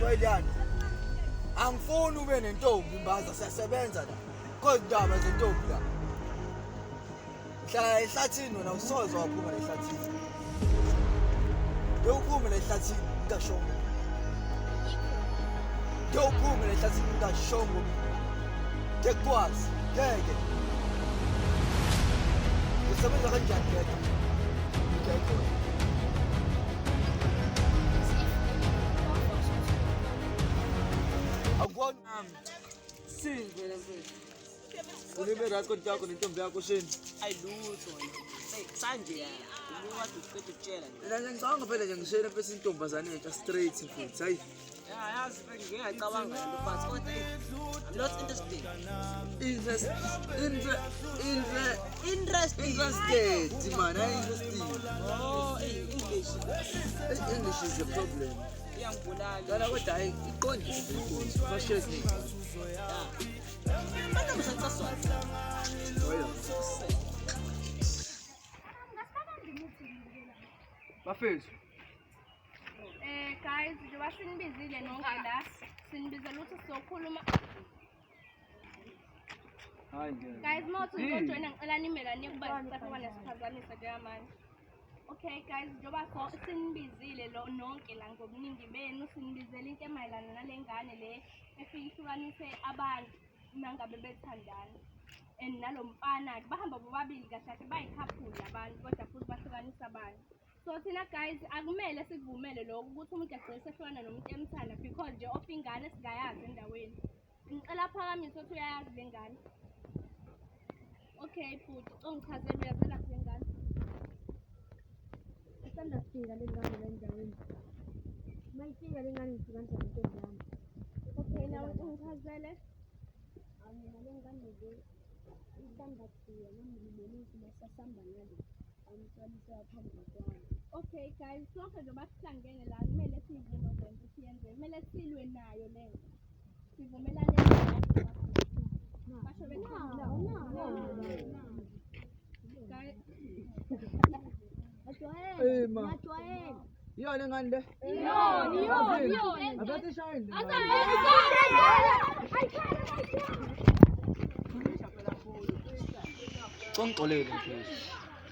Wayilani. Angifuni ube nentombi imbaza siyasebenza la. Kodaba zentombi la. Hlala ehlathini wena usoze waphuma ehlathini. Yowuphuma ehlathini ngashongo. Yowuphuma ehlathini ngashongo. Ngekwazi, ngeke. Usebenza kanjani ngeke? Ngeke. Agwan Single mfethu. Ulibe record yakho nentombi yakho shini? Ayilutho wena. Hey, sanje ya. Ukwazi ukuphethe ukutshela nje. Mina nje ngicabanga phela nje ngishela phela intombazane entsha straight mfethu. Hayi. Ya, yazi ngingacabanga lento but kodwa I'm not interested. Interested, man. I'm interested. Oh, English. English is the problem. Iyangibulala. Kana kodwa hayi iqondile ukuthi fashion. Ya. Manje msatsa Oya. Bafethu. Guys, njengoba sinibizile nonke la, sinibizela ukuthi sizokhuluma. Hayi ngeke. Guys, mawuthi ngizojoyina ngicela nimela nikuba sisapha nesiphazamisa njengamanje. Okay guys, njengoba sinibizile nonke la ngobuningi benu, sinibizela into emayelana nale ngane le efihlukanise abantu mangabe bethandana. And nalo mfana bahamba bobabili kahle bayikhaphuli abantu kodwa futhi bahlukanisa abantu. So thina guys akumele sivumele lokho ukuthi umuntu agcine sehlukana nomuntu emthanda because nje of ingane singayazi endaweni. Ngicela phakamise ukuthi uyayazi le ngane. Okay futhi ungichazele uyazela le ngane. Isanda sifika le ngane la endaweni. Mayifika le ngane ngihlukanisa nentombi yami. Okay now ungichazele. Mina le ngane le isanda sifika nami ukuthi masasamba nalo. Amtshwalisa phambili kwami. Okay guys, sonke njengoba sihlangene la kumele sivume ukuthi siyenze. Kumele silwe nayo le. Sivumelane nayo. Basho guys. Hey ma. Ngiyajwayela. Iyona ngani le? Iyo. Abathi shayini. Ngixolele mfethu.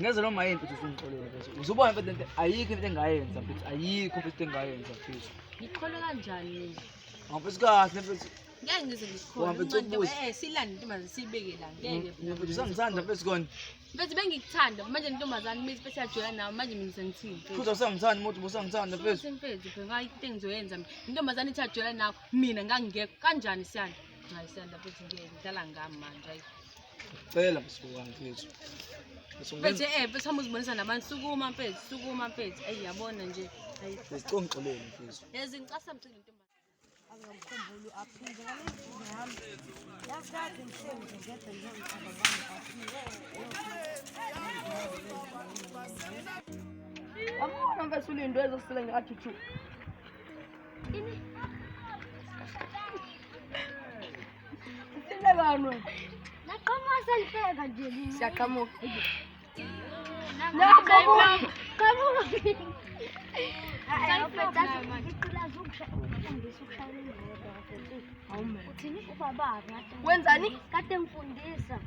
Ngeze noma yini mfethu usungixolele mfethu. Uzubona mfethu into ayikho into engayenza mfethu. Ayikho mfethu engayenza mfethu. Ngikhole kanjani mina? Ngaphezu kahle mfethu. Ngeke ngize ngikhole. Uhambe ubuze. Silande intombazane sibeke la. Ngeke. Mfethu sangithanda mfethu kona. Mfethu bengikuthanda manje intombazane mase bese yajoyina nawe manje mina sengithini. Futhi usangithanda umuntu usangithanda mfethu. Mfethu phela into engizoyenza mina. Intombazane ithi yajoyina nawe mina ngangingekho kanjani siyanda? Hayi siyanda mfethu ngeke ngidala ngami manje hayi. Cela msukwana mfethu. Mfethu mfethu hamba uzibonisa nabantu sukuma mfethu. Ayi yabona nje. Hayi. Ngicongixolele mfethu. Yazi ngicasa mcela intombazane. Angamkhumbuli aphinde ngalendlela yami. Yasikade ngihlezi ngedwa ngizongicabanga aphinde. Abona mfethu ulindo ezosile ngathuthu. Sinelano. Naqhamuka lihleka nje mina. Siyaqhamuka. Naqhamuka. Qamuka. Uthini ubaba ngathi Wenzani? kade ngifundisa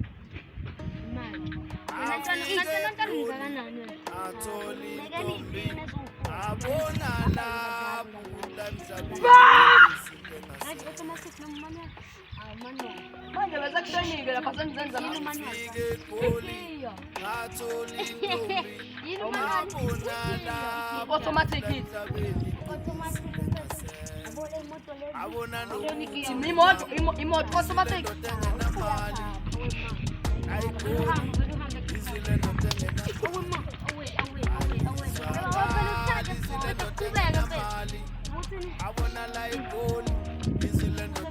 manje ngiyantshana ngizakanani ngeke ngifine abona lapho ngathi automatic nomama amano Manje bese kuhlonike lapha sengizenza yini manje iyo yini manje automatic hit. automatic abone imoto le Imoto automatic. abona la igoli izilendo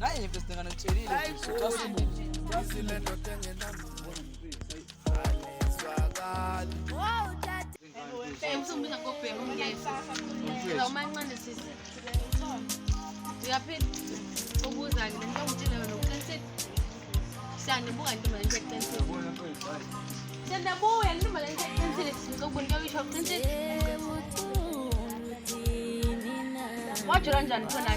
Hayi mfethu ngana tshelile mfethu. Xa simuthi. izilendo Msumbiza ngobhema umngeza. Umancane sisi. Uyaphila ukuzani lento ngitshela yona uqinisile. Siyandibuka intombazane eqinisile. Yabona mfethu. Hayi. Siyandabuya intombazane eqinisile sizokubona kuyisho Wajula kanjani khona?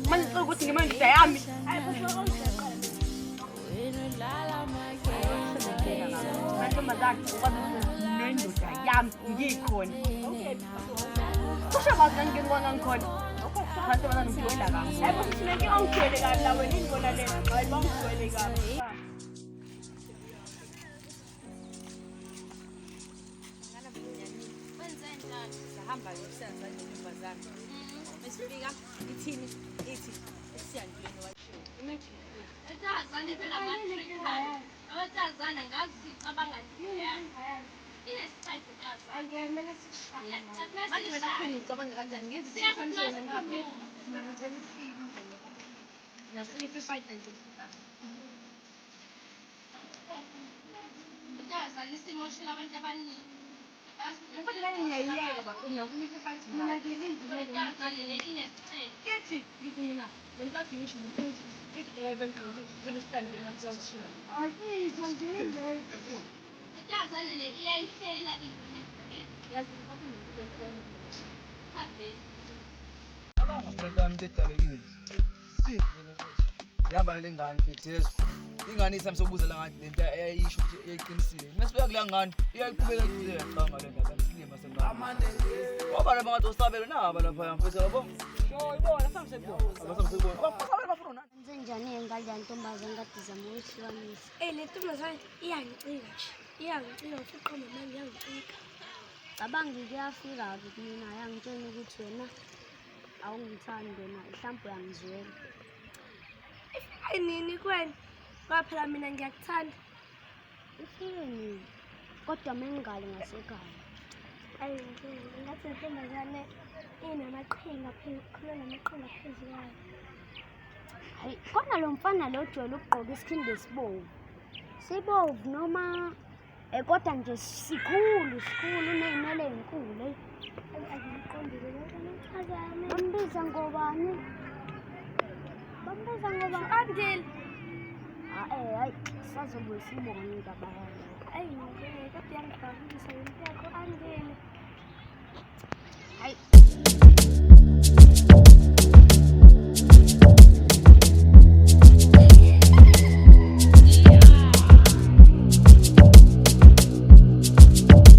Manje ukuthi ngimanje yami. Mantombazane nendoda yami ngikhona. Kusho bathi ngibona ngikhona. Mantombazane ngiyela kahle. Hayi futhi sinake ongithwele kabi la wena indibona le. Hayi bangithwele kabi. Sahamba yokusenza nentombazane. Mesifika ithini ithi esiyandlweni washo. Etazane phela matrix. Etazane ngazi abangani. Inesitayile kazi. Angiyemele sishaya. Manje mina khona ngicabanga kanjani ngithi sikhonjene ngabe. Nasithi fight nje. Etazane isimo shila abantu abaningi. Ngifuna ngiyayiyeka bakhona ngifuna fight. Mina ngilindile etazane le inesitayile. Kithi ngidina. Ngizathi ngisho ukuthi even understand myself. I think I'm doing very good. Etazane le iyayihlela yazi Abangafundani bedalekile. Yaba lengane mfethu yezo. Ingane isami sokubuza la ngathi lento ayayisho ukuthi eyayiqinisile. Masibuya kula ngane iyayiqhubeka kuze yaqhama le ndaba lesilima sengane. Ngoba laba bantu osabelo naba lapha mfethu yabo. Yibona samsekubona. Abasamsekubona. Abafana bafuna nani? Senjani engaljani ntombazane kade zama ukuyihlukanisa. le ntombazane iyangicika nje. Iyangicika usuqoma manje iyangicika. Cabanga kuyafika-ke kumina yangitshela ukuthi wena awungithandi wena mhlawumbe uyangizwela. Hayi nini kwena? Ngoba phela mina ngiyakuthanda. Ifike nini kodwa mengingale ngasekhaya. Hayi ngathi ntombazane inamaqhinga khona namaqhinga phezu kwayo. Hayi khona lo mfana lo ojwayele ukugqoka isikhindi esibovu. Sibovu noma kodwa nje sikhulu uney'nwele ey'nkulu. Angiqondile lokho ntombazane. Bambiza ngobani? Andile. Hayi sazobuye sibone indaba yayo. Hayi kodwa iyangibhakisa into yakho andile. Hayi